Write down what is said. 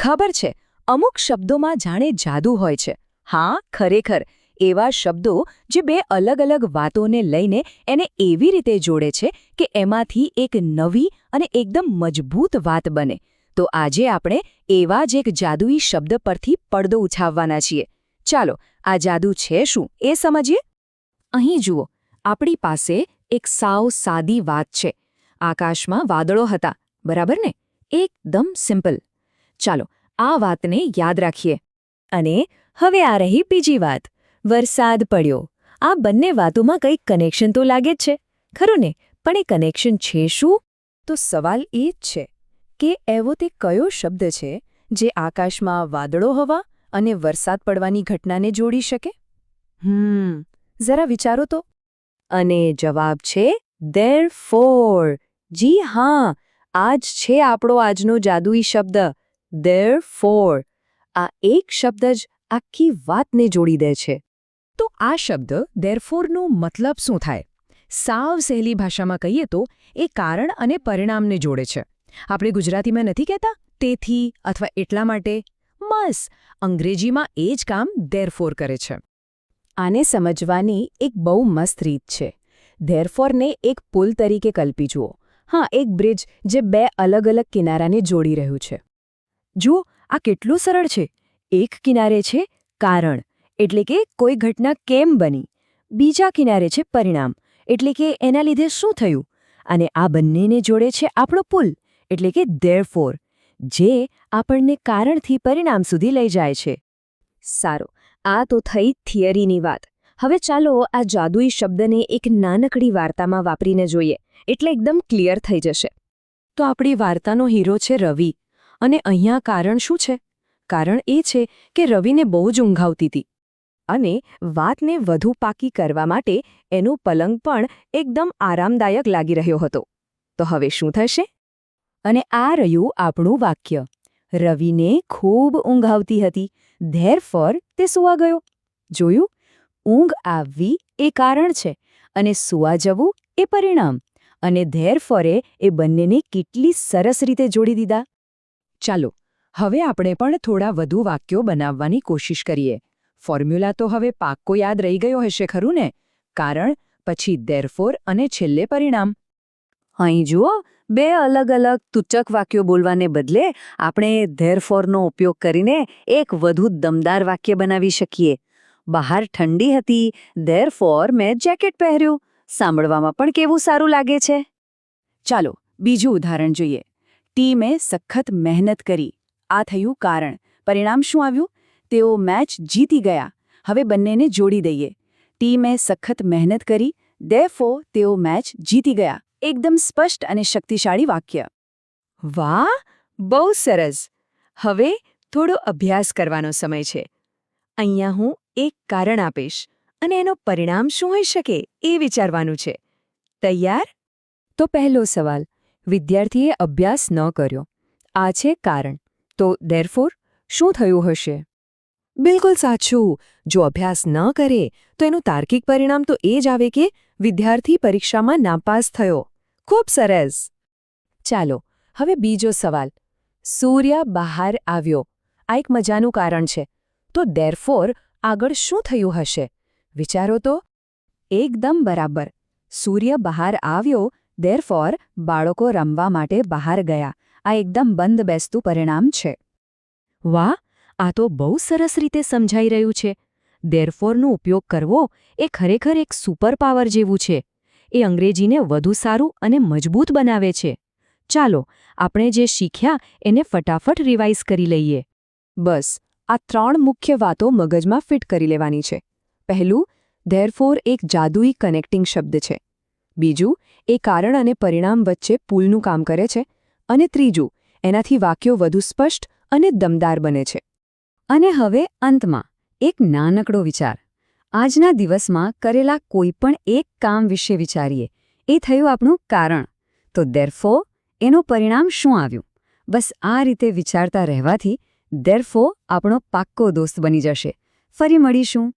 ખબર છે, અમુક શબ્દોમાં જાણે જાદુ હોય છે. હા, ખરેખર એવા શબ્દો જે બે અલગ અલગ વાતોને લઈને એને એવી રીતે જોડે છે કે એમાંથી એક નવી અને એકદમ મજબૂત વાત બને. તો આજે આપણે એવા જ એક જાદુઈ શબ્દ પરથી પડદો ઉઠાવવાના છીએ. ચાલો, આ જાદુ છે શું એ સમજીએ. અહીં જુઓ, આપણી પાસે એક સાવ સાદી વાત છે. આકાશમાં વાદળો હતા, બરાબર ને? એકદમ સિમ્પલ. ચાલો, આ વાતને યાદ રાખીએ. અને હવે આ રહી બીજી વાત, વરસાદ પડ્યો. આ બંને વાતોમાં કંઈક કનેક્શન તો લાગે જ છે, ખરું ને? પણ એ કનેક્શન છે શું? તો સવાલ એ જ છે કે એવો તે કયો શબ્દ છે જે આકાશમાં વાદળો હવા અને વરસાદ પડવાની ઘટનાને જોડી શકે? જરા વિચારો તો. અને જવાબ છે ધેરફોર. જી હા, આ જ છે આપણો આજનો જાદુઈ શબ્દ, ધેરફોર. આ એક શબ્દ જ આખી વાતને જોડી દે છે. તો આ શબ્દ ધેરફોરનો મતલબ શું થાય? સાવ સહેલી ભાષામાં કહીએ તો એ કારણ અને પરિણામને જોડે છે. આપણે ગુજરાતીમાં નથી કહેતા તેથી અથવા એટલા માટે. બસ અંગ્રેજીમાં એ જ કામ ધેરફોર કરે છે. આને સમજવાની એક બહુ મસ્ત રીત છે. ધેરફોરને એક પુલ તરીકે કલ્પી જુઓ. હા, એક બ્રિજ જે બે અલગ અલગ કિનારાને જોડી રહ્યું છે. જુઓ, આ કેટલું સરળ છે. એક કિનારે છે કારણ, એટલે કે કોઈ ઘટના કેમ બની. બીજા કિનારે છે પરિણામ, એટલે કે એના લીધે શું થયું. અને આ બંનેને જોડે છે આપણો પુલ, એટલે કે ધેરફોર, જે આપણને કારણથી પરિણામ સુધી લઈ જાય છે. સારું, આ તો થઈ થિયરીની વાત. હવે ચાલો આ જાદુઈ શબ્દને એક નાનકડી વાર્તામાં વાપરીને જોઈએ, એટલે એકદમ ક્લિયર થઈ જશે. તો આપણી વાર્તાનો હીરો છે રવિ. અને અહીંયા કારણ શું છે? કારણ એ છે કે રવિને બહુ જ ઊંઘ આવતી હતી. અને વાતને વધુ પાકી કરવા માટે એનું પલંગ પણ એકદમ આરામદાયક લાગી રહ્યો હતો. તો હવે શું થશે? અને આ રહ્યું આપણું વાક્ય. રવિને ખૂબ ઊંઘ આવતી હતી, ધેરફોર તે સૂવા ગયો. જોયું? ઊંઘ આવવી એ કારણ છે અને સૂવા જવું એ પરિણામ. અને ધેરફોરે એ બંનેને કેટલી સરસ રીતે જોડી દીધા. ચાલો, હવે આપણે પણ થોડા વધુ વાક્યો બનાવવાની કોશિશ કરીએ. ફોર્મ્યુલા તો હવે પાક્કો યાદ રહી ગયો હશે, ખરું ને? કારણ, પછી ધેરફોર અને છેલ્લે પરિણામ. અહીં જુઓ, બે અલગ અલગ તુચ્ચક વાક્યો બોલવાને બદલે આપણે ધેરફોરનો ઉપયોગ કરીને એક વધુ દમદાર વાક્ય બનાવી શકીએ. બહાર ઠંડી હતી, ધેરફોર મેં જેકેટ પહેર્યું. સાંભળવામાં પણ કેવું સારું લાગે છે. ચાલો, બીજું ઉદાહરણ જોઈએ. ટીમે સખત મહેનત કરી. આ થયું કારણ. પરિણામ શું આવ્યું? તેઓ મેચ જીતી ગયા. હવે બંનેને જોડી દઈએ. ટીમે સખત મહેનત કરી, ધેરફોર તેઓ મેચ જીતી ગયા. એકદમ સ્પષ્ટ અને શક્તિશાળી વાક્ય. વાહ, બહુ સરસ. હવે થોડો અભ્યાસ કરવાનો સમય છે. અહીંયા હું એક કારણ આપીશ અને એનો પરિણામ શું હોઈ શકે એ વિચારવાનું છે. તૈયાર? તો પહેલો સવાલ, વિદ્યાર્થીએ અભ્યાસ ન કર્યો. આ છે કારણ. તો ધેરફોર શું થયું હશે? બિલકુલ સાચું. જો અભ્યાસ ન કરે તો એનું તાર્કિક પરિણામ તો એ જ આવે કે વિદ્યાર્થી પરીક્ષામાં નાપાસ થયો. ખૂબ સરસ. ચાલો, હવે બીજો સવાલ. સૂર્ય બહાર આવ્યો. આ એક મજાનું કારણ છે. તો ધેરફોર આગળ શું થયું હશે? વિચારો તો. એકદમ બરાબર. સૂર્ય બહાર આવ્યો, ધેરફોર બાળકો રમવા માટે બહાર ગયા. આ એકદમ બંધ બેસતું પરિણામ છે. વાહ, આ તો બહુ સરસ રીતે સમજાઈ રહ્યું છે. ધેરફોરનો ઉપયોગ કરવો એ ખરેખર એક સુપર પાવર જેવું છે. એ અંગ્રેજીને વધુ સારું અને મજબૂત બનાવે છે. ચાલો, આપણે જે શીખ્યા એને ફટાફટ રિવાઇઝ કરી લઈએ. બસ, આ 3 મુખ્ય વાતો મગજમાં ફિટ કરી લેવાની છે. પહેલું, ધેરફોર એક જાદુઈ કનેક્ટિંગ શબ્દ છે. બીજું, એ કારણ અને પરિણામ વચ્ચે પુલનું કામ કરે છે. અને ત્રીજું, એનાથી વાક્યો વધુ સ્પષ્ટ અને દમદાર બને છે. અને હવે અંતમાં એક નાનકડો વિચાર. આજના દિવસમાં કરેલા કોઈપણ એક કામ વિશે વિચારીએ. એ થયું આપણું કારણ. તો ધેરફોર એનું પરિણામ શું આવ્યું? બસ આ રીતે વિચારતા રહેવાથી ધેરફોર આપણો પાક્કો દોસ્ત બની જશે. ફરી મળીશું.